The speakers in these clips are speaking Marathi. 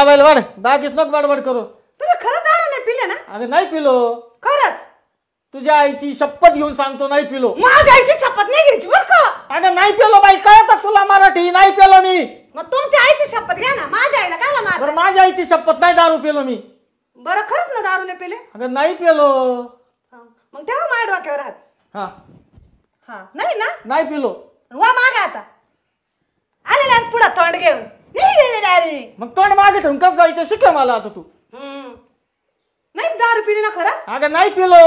जेवायला वाढ, बाकीच नको बडबड करू. तुम्ही खरं दारू नाही पिले ना? अरे नाही पिलो. खरंच? तुझ्या आईची शपथ घेऊन सांगतो नाही पिलो. माझ्या आईची शपथ नाही घ्यायची बरं का? अगं नाही पिलो बाई, कळतं तुला मराठी? नाही पिलो मी. मग तुमच्या आईची शपथ घ्या ना, माझ्या आईला कायला मार? बरं माझ्या आईची शपथ, नाही दारू पिलो मी. बरं खरंच ना दारू नाही पिले? अगं नाही पिलो. मग तेव्हा माझ्या डोक्यावर हात. हा हा नाही ना? नाही पिलो. वा मागा आता आलेला पुढं तोंड घेऊन मग तोंड मागे ठेवून कसं जायचं शिकव मला आता तू. नाही दारू पिली ना खरंच? अगं नाही पिलो.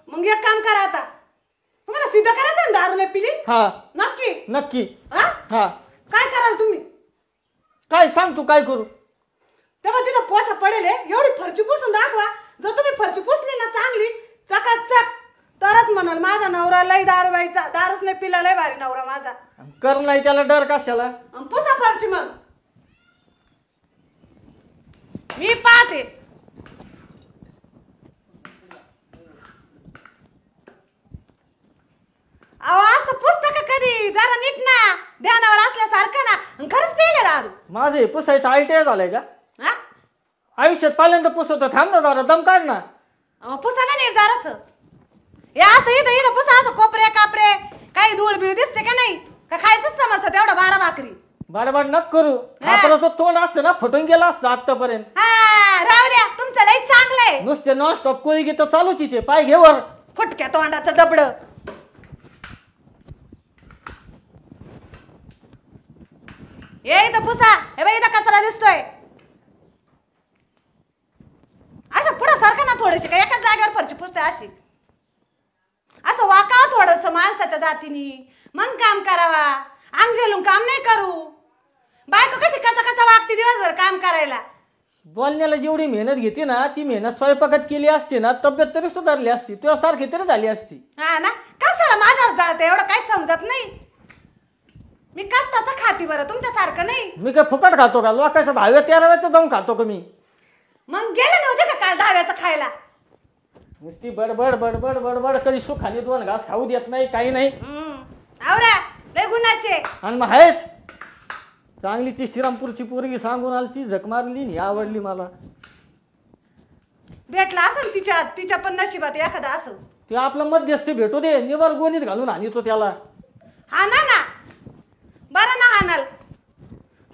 मग एक काम करा आता, तुम्हाला सिद्ध करायचं ना दारू नाही पिली? हा नक्की नक्की. हा हा काय कराल तुम्ही? काय सांग तू, काय करू? तेव्हा तिथं पोछा पडेल एवढी फरची पुसून दाखवा. जर तुम्ही फरची पुसली ना चांगली चकाचक, तरच म्हणाल माझा नवरा लय दारू व्हायचा. दारूच नाही पिला, लय भारी नवरा माझा. कर नाही त्याला डर कशाला? पुसा फरची मग मी पाहते. अहो असं पुसतं का कधी? जरा नीट ना, ध्यानावर असल्यासारखं ना. खरंच पिले दारू? माझे पुसायचं आयटीआय झालंय का? हा आयुष्यात पहिल्यांदा पुसवतो. थांब ना जरा, दम काढ ना. पुसा ना नीट जरास. हे असं इथं इथं पुसा, असं कोपरे कापरे काही धूळ बिळ दिसते का नाही? का खायचंच समजतं तेवढं 12 भाकरी? बाडबाड नक करू. आपलं तोंड असतं ना फुटून गेलं असतं आतापर्यंत. हा राहू द्या, तुमचं लय चांगलंय. नुसते नॉन स्टॉप कोळी गीत चालूच आहे. पाय घेवर फुटक्या तोंडाचं डबड. ये इथं पुसा. हे बाई इथं कचरा दिसतोय. अशा पुढं सारखं ना थोडीशी, का एकाच जागेवर फरची पुसते अशी? असं वाकावं थोडस माणसाच्या जातीने, मग काम करावा. अंग झेलून काम नाही करू. बायको कशी कचा कचा वागते दिवसभर काम करायला. बोलण्याला जेवढी मेहनत घेते ना, ती मेहनत स्वयंपाकात केली असती ना, तब्येत तरी सुधारली असती, तुझ्या सारखी तरी झाली असती. हा ना, कशाला माझ्यावर जात एवढं काही समजत नाही. मी कष्टाचं खाती बरं, तुमच्यासारखं नाही. मी काय फुकट खातो का? लोकांच्या 10व्या-13व्याचं जाऊन खातो का मी? मग गेले नव्हते का काल 10व्याचं खायला? नुसती बडबड बडबड बडबड, कधी सुखाने 2 घास खाऊ देत नाही, काही नाही. आवरा लय गुणाचे. आणि मग आहेच चांगली ती श्रीरामपूरची पोरगी सांगून आली, ती झक मारली, ही आवडली मला. भेटला असेल तिच्या पण नशिबात एखादा असेल. ते आपलं मध्यस्थी भेटू दे, निवर गोणीत घालून आणतो त्याला. हा ना ना बरं ना हाणाल.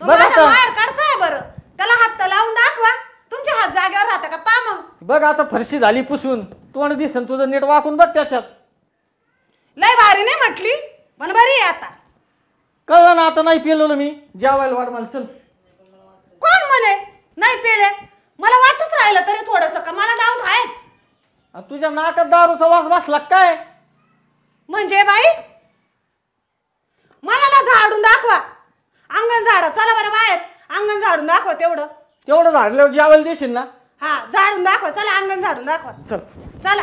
बघ आता. बाहेर काढताय बरं, त्याला हात तर लावून दाखवा. तुमच्या हात जागेवर राहता का? पा मग. बघ आता फरशी झाली पुसून, तोंड दिसन तुझं नीट वाकून बघ त्याच्यात. लय भारी नाही म्हटली पण बरी आहे आता. कळलं ना आता? नाही पेलो मी. जेवायला वाढ मला, चल. कोण म्हणे नाही पेले? मला वाटच राहिलं तरी थोडस का मला डाऊट आहेच. तुझ्या नाकात दारूचा वास बसला काय? म्हणजे बाई मला ना झाडून दाखवा. अंगण झाडा. चला बरं बाहेर, अंगण झाडून दाखवा. तेवढं झाडल्यावर जेवायला देशील ना? हा झाडून दाखवा. चला अंगण झाडून दाखवा. चल चला.